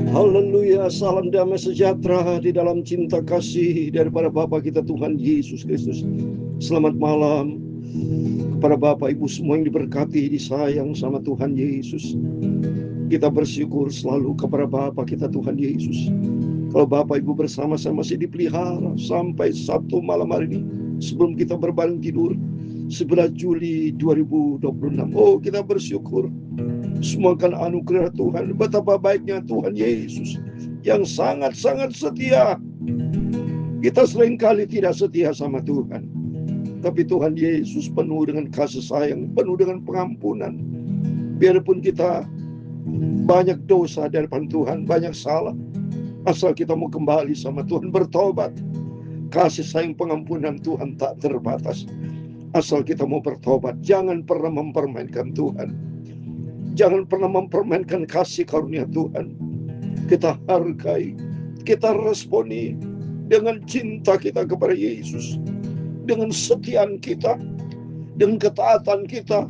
Haleluya, salam damai sejahtera di dalam cinta kasih daripada Bapa kita Tuhan Yesus Kristus. Selamat malam kepada Bapak Ibu semua yang diberkati, disayang sama Tuhan Yesus. Kita bersyukur selalu kepada Bapa kita Tuhan Yesus. Kalau Bapak Ibu bersama-sama masih dipelihara sampai Sabtu malam hari ini, sebelum kita berbaring tidur 11 Juli 2026. Oh, kita bersyukur. Semua kan anugerah Tuhan. Betapa baiknya Tuhan Yesus yang sangat-sangat setia. Kita seringkali tidak setia sama Tuhan, tapi Tuhan Yesus penuh dengan kasih sayang, penuh dengan pengampunan. Biarpun kita banyak dosa di hadapan Tuhan, banyak salah, asal kita mau kembali sama Tuhan, bertobat, kasih sayang pengampunan Tuhan tak terbatas. Asal kita mau bertobat, jangan pernah mempermainkan Tuhan. Jangan pernah mempermainkan kasih karunia Tuhan. Kita hargai, kita responi dengan cinta kita kepada Yesus, dengan setiaan kita, dengan ketaatan kita,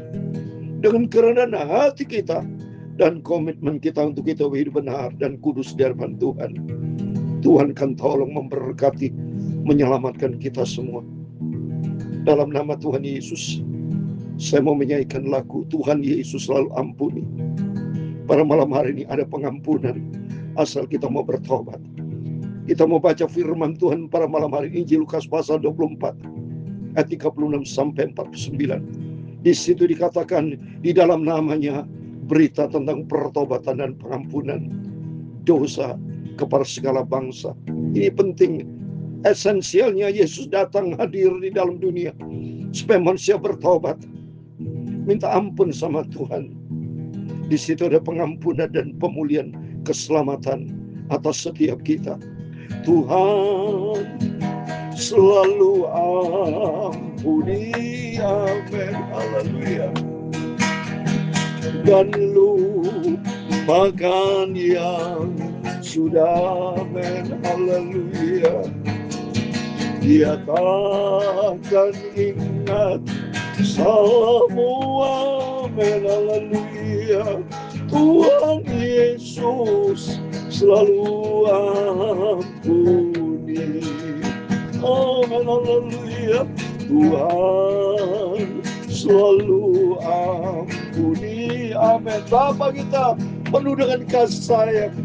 dengan kerendahan hati kita, dan komitmen kita untuk kita hidup benar dan kudus di hadapan Tuhan. Tuhan kan tolong memberkati, menyelamatkan kita semua. Dalam nama Tuhan Yesus, saya mau menyanyikan lagu Tuhan Yesus selalu ampuni. Pada malam hari ini ada pengampunan, asal kita mau bertobat. Kita mau baca firman Tuhan pada malam hari ini, Injil Lukas pasal 24 ayat 36 sampai 49. Di situ dikatakan di dalam namanya berita tentang pertobatan dan pengampunan dosa kepada segala bangsa. Ini penting, esensialnya Yesus datang hadir di dalam dunia supaya manusia bertobat, minta ampun sama Tuhan. Di situ ada pengampunan dan pemulihan, keselamatan atas setiap kita. Tuhan selalu ampuni, amin, haleluya. Dan lupakan yang sudah, amin, haleluya. Dia takkan ingat salahmu, amin, haleluya. Tuhan Yesus selalu ampuni, amin, haleluya. Tuhan selalu ampuni, amin. Bapa kita penuh dengan kasih sayang,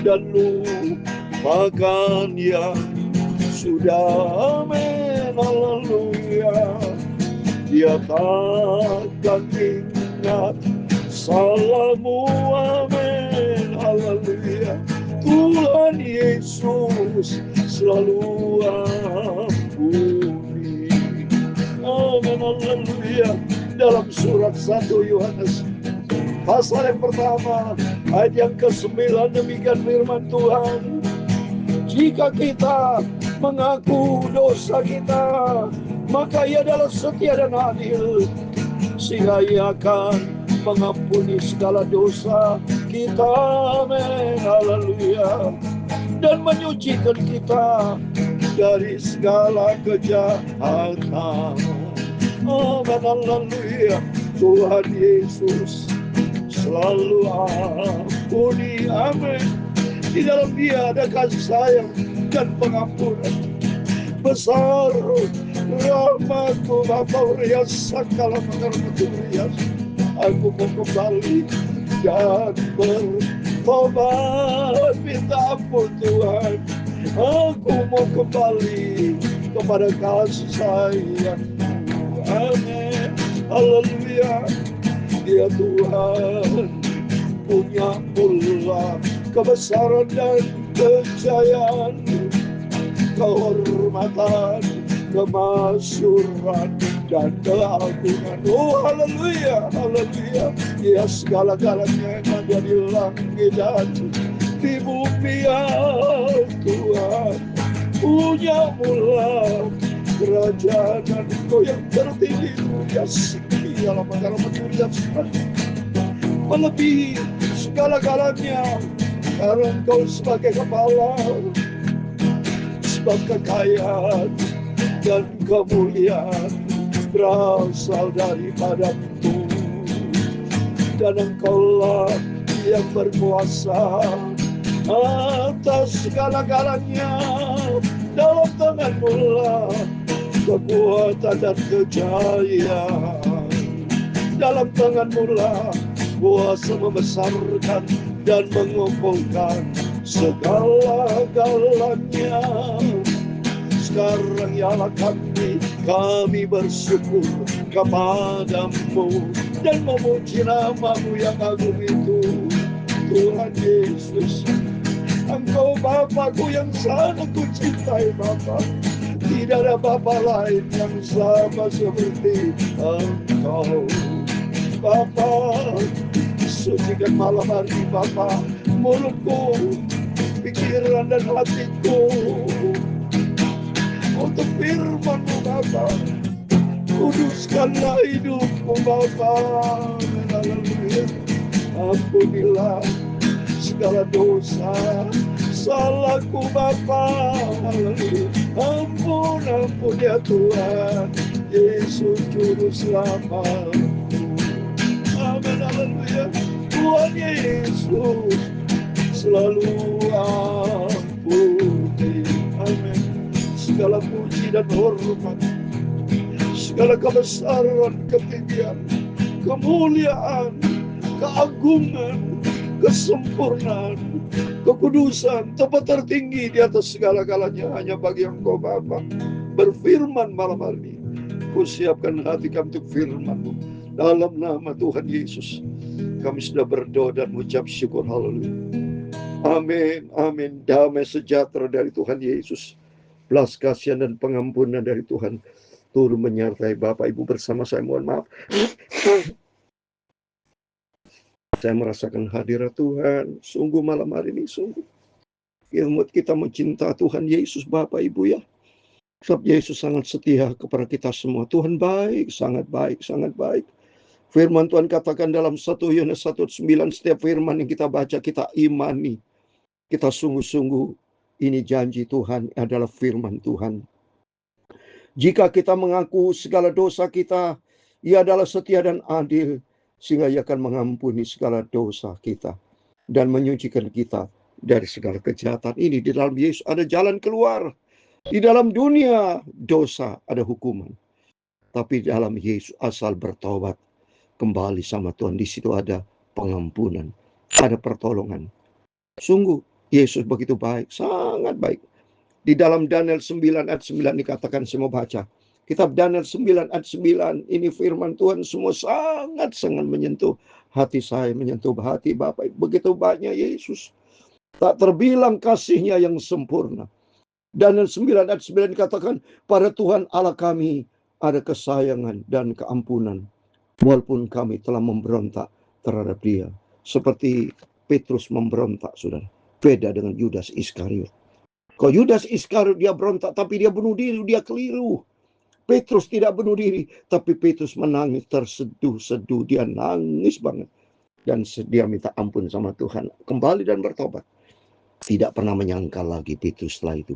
dan lupakan yang sudah, amin, haleluya. Dia takkan ingat salahmu, amin, haleluya. Tuhan Yesus selalu ampuni, amin, haleluya. Dalam surat 1 Yohanes pasal yang pertama ayat yang ke-9, demikian firman Tuhan. Jika kita mengaku dosa kita, maka Ia adalah setia dan adil, sehingga Ia akan mengampuni segala dosa kita, amin, haleluya, dan menyucikan kita dari segala kejahatan, amin, haleluya. Tuhan Yesus selalu ampuni, amin. Di dalam Dia ada kasih sayang dan pengampunan. Besar rahmat-Mu Bapa, rias sakala rahmat-Mu rias. Aku mau kembali dan bertobat, minta ampun Tuhan. Aku mau kembali kepada kasih sayang-Mu, amin, haleluya. Dia Tuhan punya pula kebesaran dan kejayaan, kehormatan, kemasyuran, dan keagungan. Oh, haleluya, haleluya. Dia segala-galanya yang ada di langit dan di bumi, ya Tuhan. Punya mula kerajaan Engkau yang tertinggi, ya segala perkara menuriat melebihi segala-galanya, karena Engkau sebagai kepala, sebab kekayaan dan kemuliaan berasal atas segala-galanya. Dalam tangan-Mu lah kekuatan dan kejayaan. Dalam tangan-Mu lah kuasa membesarkan dan mengumpulkan segala-galanya. Sekarang ya Allah kami bersyukur kepadamu dan memuji nama-Mu yang agung itu. Tuhan Yesus, Engkau Bapakku yang sangat kucintai Bapa. Tidak ada Bapa lain yang sama seperti Engkau Bapa. Sucikan malam hari Bapa mulutku, pikiran dan hatiku untuk firman-Mu Bapa. Kuduskanlah hidupku Bapa. Haleluya. Ampunilah segala dosa salahku Bapa. Haleluya. Ampun ya Tuhan Yesus Juru Selamat. Amin. Haleluya. Tuhan Yesus selalu ampuni. Amin. Segala puji dan hormat, segala kebesaran, ketinggian, kemuliaan, keagungan, kesempurnaan, kekudusan, tempat tertinggi di atas segala-galanya hanya bagi Engkau Bapa. Berfirman malam hari ini, kusiapkan hati kami untuk firman-Mu. Dalam nama Tuhan Yesus kami sudah berdoa dan mengucap syukur. Haleluya. Amin. Amin. Damai sejahtera dari Tuhan Yesus, belas kasihan dan pengampunan dari Tuhan turun menyertai Bapak Ibu bersama saya. Mohon maaf, saya merasakan hadirat Tuhan. Sungguh malam hari ini, sungguh ilmu kita mencinta Tuhan Yesus Bapak Ibu ya. Sebab Yesus sangat setia kepada kita semua. Tuhan baik, sangat baik, sangat baik. Firman Tuhan katakan dalam 1 Yohanes 1:9, setiap firman yang kita baca kita imani. Kita sungguh-sungguh ini janji Tuhan adalah firman Tuhan. Jika kita mengaku segala dosa kita, Ia adalah setia dan adil, sehingga Ia akan mengampuni segala dosa kita dan menyucikan kita dari segala kejahatan. Ini di dalam Yesus ada jalan keluar. Di dalam dunia dosa ada hukuman, tapi di dalam Yesus asal bertobat kembali sama Tuhan, di situ ada pengampunan, ada pertolongan. Sungguh Yesus begitu baik, sangat baik. Di dalam Daniel 9 ayat 9 dikatakan, saya mau baca. Kitab Daniel 9 ayat 9, ini firman Tuhan semua sangat-sangat menyentuh hati saya, menyentuh hati Bapak. Begitu banyak Yesus. Tak terbilang kasihnya yang sempurna. Daniel 9 ayat 9 dikatakan, pada Tuhan Allah kami ada kesayangan dan keampunan, walaupun kami telah memberontak terhadap Dia. Seperti Petrus memberontak, saudara. Beda dengan Yudas Iskariot. Kalau Yudas Iskariot dia berontak, tapi dia bunuh diri, dia keliru. Petrus tidak bunuh diri, tapi Petrus menangis, terseduh-seduh, dia nangis banget. Dan dia minta ampun sama Tuhan, kembali dan bertobat. Tidak pernah menyangkal lagi Petrus setelah itu.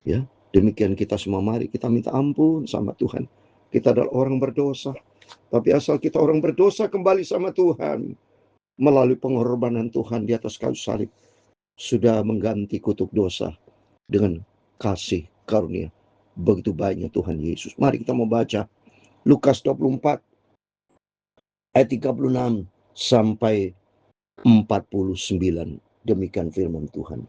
Ya, demikian kita semua, mari kita minta ampun sama Tuhan. Kita adalah orang berdosa, tapi asal kita orang berdosa kembali sama Tuhan, melalui pengorbanan Tuhan di atas kayu salib, sudah mengganti kutuk dosa dengan kasih karunia. Begitu baiknya Tuhan Yesus. Mari kita mau baca Lukas 24 ayat 36 sampai 49. Demikian firman Tuhan.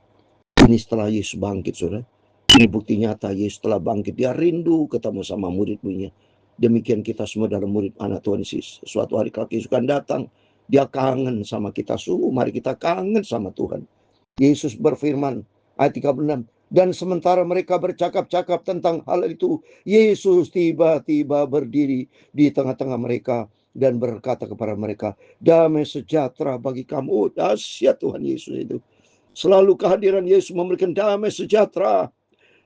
Ini setelah Yesus bangkit, saudara. Ini bukti nyata Yesus telah bangkit. Dia rindu ketemu sama murid-muridnya. Demikian kita semua dalam murid anak Tuhan Yesus. Suatu hari kalau Yesus akan datang, Dia kangen sama kita. Sungguh mari kita kangen sama Tuhan. Yesus berfirman ayat 36, dan sementara mereka bercakap-cakap tentang hal itu, Yesus tiba-tiba berdiri di tengah-tengah mereka dan berkata kepada mereka, damai sejahtera bagi kamu. Oh, dahsyat Tuhan Yesus itu. Selalu kehadiran Yesus memberikan damai sejahtera.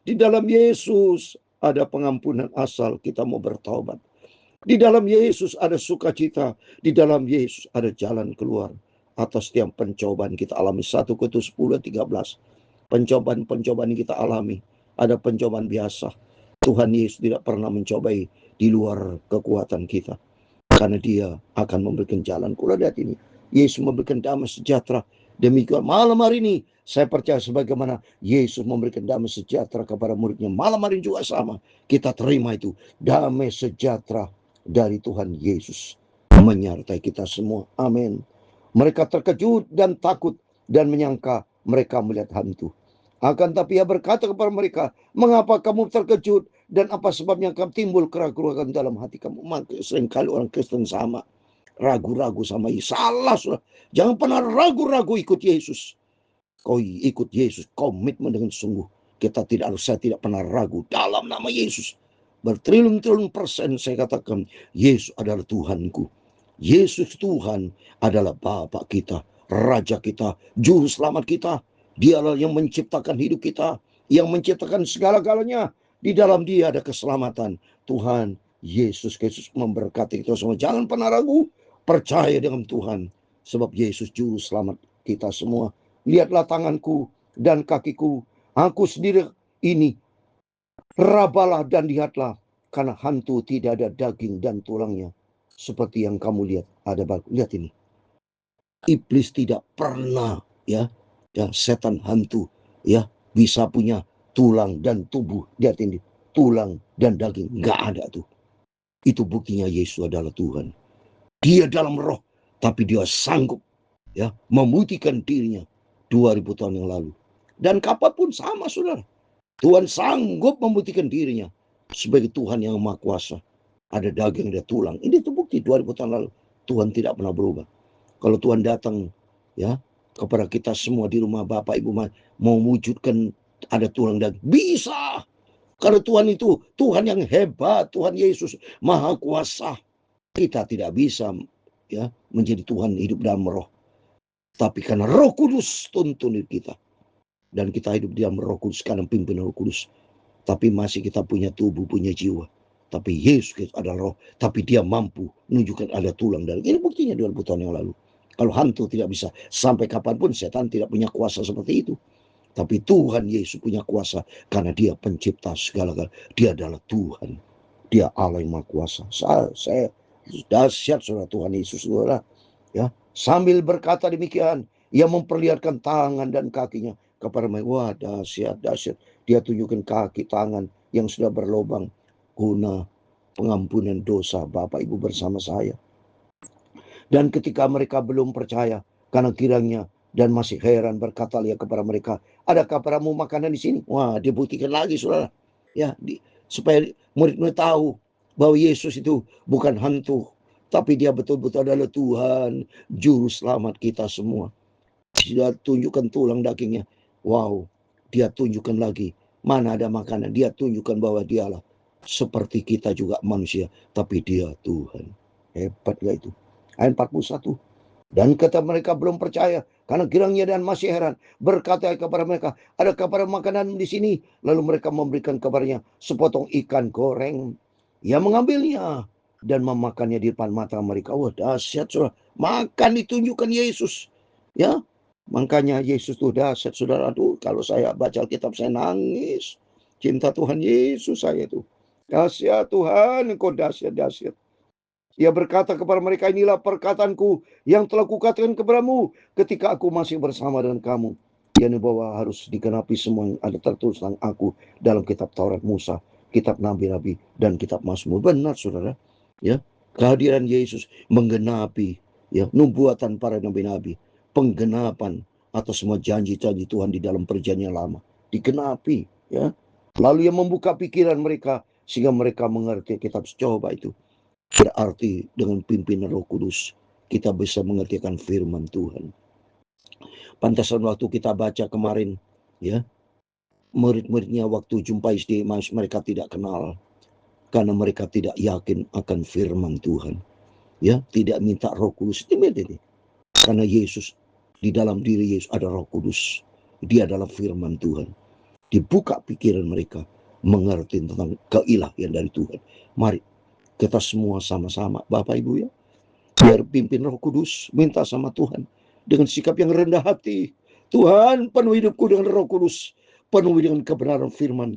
Di dalam Yesus ada pengampunan asal kita mau bertobat. Di dalam Yesus ada sukacita. Di dalam Yesus ada jalan keluar atas setiap pencobaan kita alami. 1 Korintus 10:13. Pencobaan-pencobaan yang kita alami, ada pencobaan biasa. Tuhan Yesus tidak pernah mencobai di luar kekuatan kita, karena Dia akan memberikan jalan keluar. Lihat ini, Yesus memberikan damai sejahtera Demikian malam hari ini saya percaya sebagaimana Yesus memberikan damai sejahtera kepada muridnya, malam hari ini juga sama. Kita terima itu damai sejahtera dari Tuhan Yesus menyertai kita semua. Amin. Mereka terkejut dan takut dan menyangka mereka melihat hantu. Akan tapi ia berkata kepada mereka, mengapa kamu terkejut dan apa sebabnya kamu timbul keraguan dalam hati kamu? Maka seringkali orang Kristen sama ragu-ragu sama Yesus. Salah, saudara. Jangan pernah ragu-ragu ikut Yesus. Kau ikut Yesus, komitmen dengan sungguh. Saya tidak pernah ragu dalam nama Yesus. Bertriliun-triliun persen saya katakan, Yesus adalah Tuhanku. Yesus Tuhan adalah Bapa kita, Raja kita, Juru Selamat kita. Dialah yang menciptakan hidup kita, yang menciptakan segala-galanya. Di dalam Dia ada keselamatan. Tuhan Yesus Kristus memberkati kita semua. Jangan pernah ragu. Percaya dengan Tuhan. Sebab Yesus Juru Selamat kita semua. Lihatlah tanganku dan kakiku. Aku sendiri ini. Rabalah dan lihatlah. Karena hantu tidak ada daging dan tulangnya. Seperti yang kamu lihat. Lihat ini. Iblis tidak pernah ya setan hantu ya bisa punya tulang dan tubuh. Lihat ini. Tulang dan daging. Nggak ada tuh. Itu buktinya Yesus adalah Tuhan. Dia dalam roh, tapi dia sanggup ya membuktikan dirinya 2000 tahun yang lalu. Dan kapanpun sama, saudara. Tuhan sanggup membuktikan dirinya sebagai Tuhan yang Maha Kuasa. Ada daging, ada tulang. Ini terbukti 2000 tahun lalu. Tuhan tidak pernah berubah. Kalau Tuhan datang ya kepada kita semua di rumah Bapak Ibu mau wujudkan ada tulang daging, bisa. Karena Tuhan itu Tuhan yang hebat, Tuhan Yesus Maha Kuasa. Kita tidak bisa ya menjadi Tuhan hidup dalam roh. Tapi karena Roh Kudus tuntun kita. Dan kita hidup di dalam Roh Kudus karena pimpinan Roh Kudus. Tapi masih kita punya tubuh, punya jiwa. Tapi Yesus adalah roh. Tapi dia mampu menunjukkan ada tulang. Dan ini buktinya 2000 tahun yang lalu. Kalau hantu tidak bisa. Sampai kapanpun setan tidak punya kuasa seperti itu. Tapi Tuhan Yesus punya kuasa. Karena dia pencipta segala-galanya. Dia adalah Tuhan. Dia Allah yang Maha Kuasa. Saya dahsyat saudara Tuhan Yesus saudara. Ya, sambil berkata demikian, ia memperlihatkan tangan dan kakinya kepada mereka. Wah, dahsyat. Dia tunjukkan kaki tangan yang sudah berlubang guna pengampunan dosa Bapak Ibu bersama saya. Dan ketika mereka belum percaya karena kiranya dan masih heran, berkata dia kepada mereka, adakah padamu makanan di sini? Wah, dibuktikan lagi saudara. Ya, supaya murid-murid tahu bahwa Yesus itu bukan hantu, tapi dia betul-betul adalah Tuhan, Juru Selamat kita semua. Dia tunjukkan tulang dagingnya. Wow, dia tunjukkan lagi. Mana ada makanan, dia tunjukkan bahwa dialah seperti kita juga manusia, tapi dia Tuhan. Hebat gak itu? Ayat 41. Dan kata mereka belum percaya, karena girangnya dan masih heran. Berkata kepada mereka, adakah pada makanan di sini? Lalu mereka memberikan kabarnya sepotong ikan goreng. Ia mengambilnya dan memakannya di depan mata mereka. Wah, dahsyat saudara. Makan ditunjukkan Yesus. Ya, makanya Yesus itu dahsyat saudara. Aduh, kalau saya baca Alkitab saya nangis. Cinta Tuhan Yesus saya itu. Dahsyat Tuhan, engkau dahsyat. Ia berkata kepada mereka, inilah perkataanku yang telah kukatakan kepadamu ketika aku masih bersama dengan kamu. Yang bahwa harus digenapi semua yang ada tertulis tentang aku dalam kitab Taurat Musa, kitab Nabi-Nabi, dan kitab Mazmur. Benar saudara. Ya, kehadiran Yesus menggenapi ya nubuatan para nabi-nabi, penggenapan atas semua janji-janji Tuhan di dalam perjanjian lama digenapi ya. Lalu yang membuka pikiran mereka sehingga mereka mengerti kitab. Coba itu berarti dengan pimpinan Roh Kudus kita bisa mengertikan firman Tuhan. Pantasan waktu kita baca kemarin ya, murid-muridnya waktu jumpai di Emmaus mereka tidak kenal karena mereka tidak yakin akan firman Tuhan. Ya, tidak minta Roh Kudus. Ini. Karena Yesus, di dalam diri Yesus ada Roh Kudus. Dia adalah firman Tuhan. Dibuka pikiran mereka mengerti tentang keilahian dari Tuhan. Mari kita semua sama-sama Bapak Ibu ya, biar pimpin Roh Kudus, minta sama Tuhan dengan sikap yang rendah hati. Tuhan, penuh hidupku dengan Roh Kudus, penuhi dengan kebenaran firman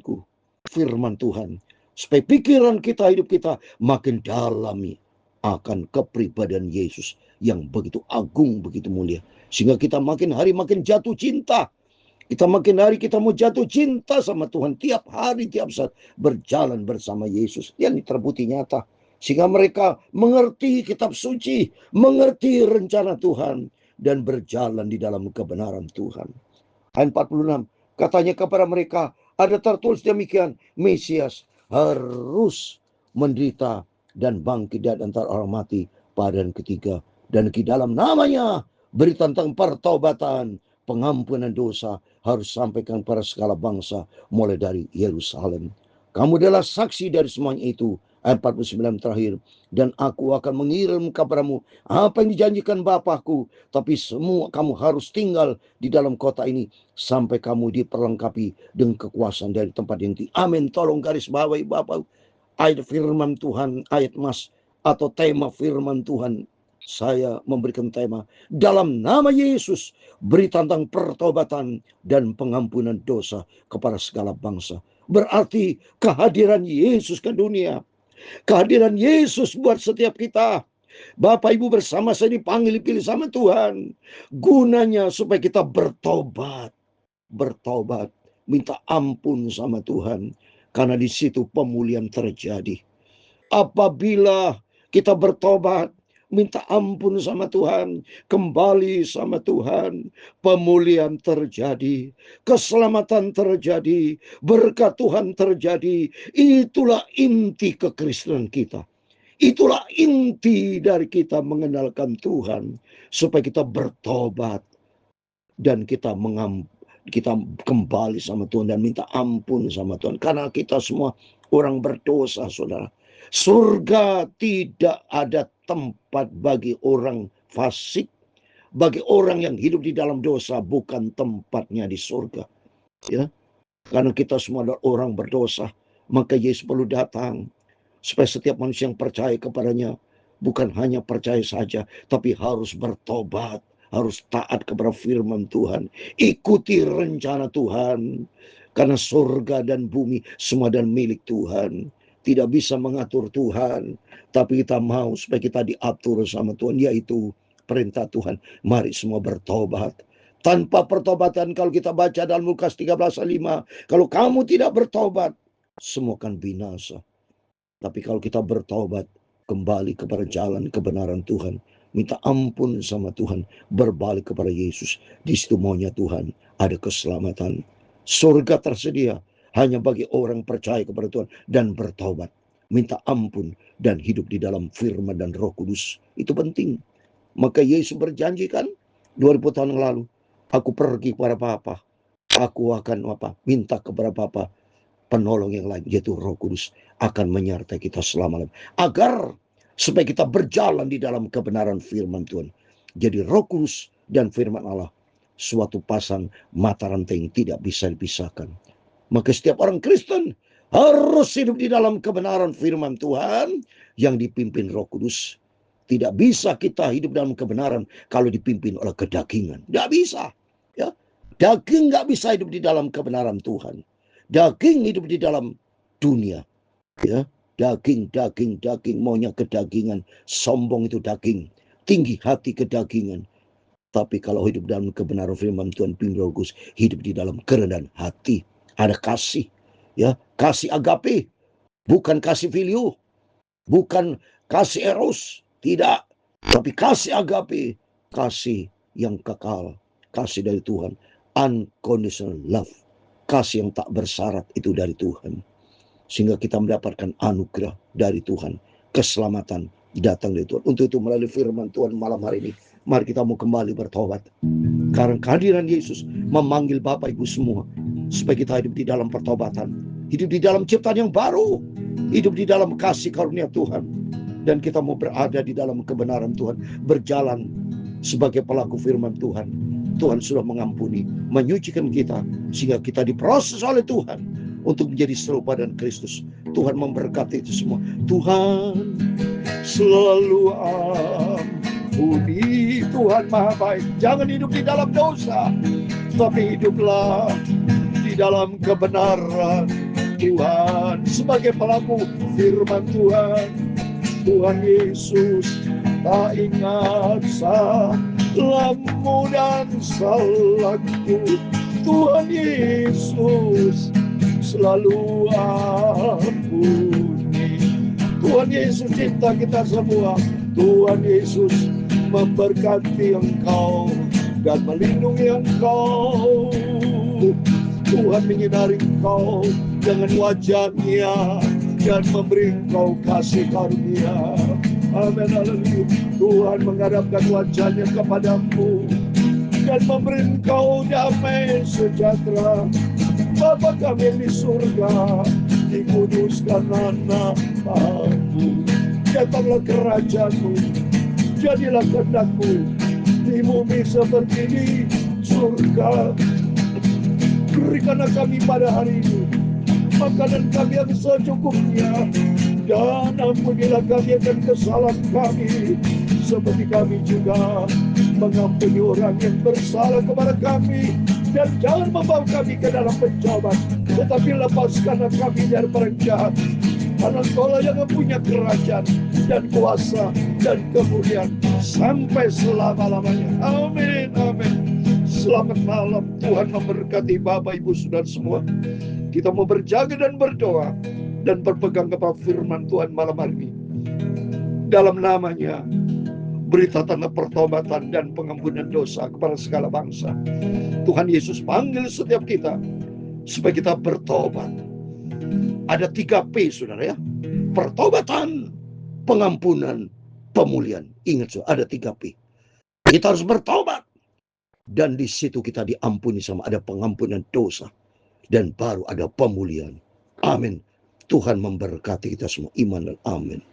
Tuhan, supaya pikiran kita, hidup kita makin dalami akan kepribadian Yesus yang begitu agung, begitu mulia. Sehingga kita makin hari makin jatuh cinta. Kita makin hari kita mau jatuh cinta sama Tuhan. Tiap hari, tiap saat berjalan bersama Yesus. Yang terbukti nyata. Sehingga mereka mengerti kitab suci, mengerti rencana Tuhan, dan berjalan di dalam kebenaran Tuhan. Ayat 46, katanya kepada mereka, ada tertulis demikian, Mesias harus menderita dan bangkit dari antara orang mati pada hari ketiga. Dan di dalam namanya beri tentang pertobatan, pengampunan dosa harus sampaikan pada segala bangsa mulai dari Yerusalem. Kamu adalah saksi dari semuanya itu. Ayat 49 terakhir. Dan aku akan mengirim kepadamu apa yang dijanjikan Bapakku. Tapi semua kamu harus tinggal di dalam kota ini sampai kamu diperlengkapi dengan kekuasaan dari tempat yang tinggi. Amin. Tolong garis bawahi Bapak. Ayat firman Tuhan, ayat mas atau tema firman Tuhan. Saya memberikan tema dalam nama Yesus, beri tentang pertobatan dan pengampunan dosa kepada segala bangsa. Berarti kehadiran Yesus ke dunia, kehadiran Yesus buat setiap kita. Bapak Ibu bersama saya dipanggil, dipilih sama Tuhan. Gunanya supaya kita bertobat. Bertobat. Minta ampun sama Tuhan. Karena di situ pemulihan terjadi. Apabila kita bertobat, minta ampun sama Tuhan, kembali sama Tuhan, pemulihan terjadi, keselamatan terjadi, berkat Tuhan terjadi. Itulah inti kekristenan kita. Itulah inti dari kita mengenalkan Tuhan, supaya kita bertobat dan kita kembali sama Tuhan dan minta ampun sama Tuhan. Karena kita semua orang berdosa, saudara. Surga tidak ada tempat bagi orang fasik, bagi orang yang hidup di dalam dosa, bukan tempatnya di surga. Ya, karena kita semua adalah orang berdosa, maka Yesus perlu datang supaya setiap manusia yang percaya kepadanya bukan hanya percaya saja, tapi harus bertobat, harus taat kepada firman Tuhan, ikuti rencana Tuhan. Karena surga dan bumi semua dan milik Tuhan. Tidak bisa mengatur Tuhan, tapi kita mau supaya kita diatur sama Tuhan, yaitu perintah Tuhan. Mari semua bertobat. Tanpa pertobatan, kalau kita baca dalam Lukas 13:5, kalau kamu tidak bertobat, semua akan binasa. Tapi kalau kita bertobat, kembali kepada jalan kebenaran Tuhan, minta ampun sama Tuhan, berbalik kepada Yesus, di situ maunya Tuhan ada keselamatan. Surga tersedia hanya bagi orang percaya kepada Tuhan dan bertobat, minta ampun dan hidup di dalam firman dan Roh Kudus. Itu penting. Maka Yesus berjanji kan 2000 tahun yang lalu, aku pergi kepada Bapa, aku akan minta kepada Bapa penolong yang lain, yaitu Roh Kudus, akan menyertai kita selama-lamanya, agar supaya kita berjalan di dalam kebenaran firman Tuhan. Jadi Roh Kudus dan firman Allah suatu pasang mata rantai yang tidak bisa dipisahkan. Maka setiap orang Kristen harus hidup di dalam kebenaran firman Tuhan yang dipimpin Roh Kudus. Tidak bisa kita hidup dalam kebenaran kalau dipimpin oleh kedagingan. Tidak bisa. Ya. Daging nggak bisa hidup di dalam kebenaran Tuhan. Daging hidup di dalam dunia. Ya. Daging, maunya kedagingan. Sombong itu daging. Tinggi hati kedagingan. Tapi kalau hidup dalam kebenaran firman Tuhan, pimpin Roh Kudus, hidup di dalam kerendahan hati. Ada kasih, ya, kasih agape, bukan kasih filio, bukan kasih eros, tidak, tapi kasih agape, kasih yang kekal, kasih dari Tuhan, unconditional love, kasih yang tak bersyarat itu dari Tuhan, sehingga kita mendapatkan anugerah dari Tuhan, keselamatan datang dari Tuhan. Untuk itu melalui firman Tuhan malam hari ini, mari kita mau kembali bertobat. Karena kehadiran Yesus memanggil Bapak Ibu semua supaya kita hidup di dalam pertobatan, hidup di dalam ciptaan yang baru, hidup di dalam kasih karunia Tuhan, dan kita mau berada di dalam kebenaran Tuhan, berjalan sebagai pelaku firman Tuhan. Tuhan sudah mengampuni, menyucikan kita, sehingga kita diproses oleh Tuhan untuk menjadi serupa dengan Kristus. Tuhan memberkati itu semua. Tuhan selalu ampuni, Tuhan Maha Baik. Jangan hidup di dalam dosa, tapi hiduplah di dalam kebenaran Tuhan sebagai pelaku firman Tuhan. Tuhan Yesus, tak ingat salahmu dan salahku. Tuhan Yesus selalu ampuni. Tuhan Yesus cinta kita semua. Tuhan Yesus memberkati engkau dan melindungi engkau. Tuhan menyinari engkau dengan wajah-Nya dan memberi engkau kasih karunia. Amin, haleluya. Tuhan menghadapkan wajah-Nya kepadamu dan memberi engkau damai sejahtera. Bapa kami di surga, dikuduskan nama-Mu. Datanglah kerajaan-Mu, jadilah kehendak-Mu di bumi seperti di surga. Berikanlah kami pada hari ini makanan kami yang secukupnya, dan ampunilah kami akan kesalahan kami, seperti kami juga mengampuni orang yang bersalah kepada kami. Dan jangan membawa kami ke dalam pencobaan, tetapi lepaskanlah kami dari orang jahat. Karena Engkaulah yang mempunyai kerajaan dan kuasa dan kemuliaan sampai selama-lamanya. Amin, amin. Selamat malam. Tuhan memberkati Bapak, Ibu, Saudara semua. Kita mau berjaga dan berdoa dan berpegang kepada firman Tuhan malam hari ini. Dalam namanya, berita tanda pertobatan dan pengampunan dosa kepada segala bangsa. Tuhan Yesus panggil setiap kita supaya kita bertobat. Ada 3P, saudara ya. Pertobatan, pengampunan, pemulihan. Ingat, saudara, ada 3P. Kita harus bertobat. Dan di situ kita diampuni sama ada pengampunan dosa. Dan baru ada pemulihan. Amin. Tuhan memberkati kita semua. Iman dan amin.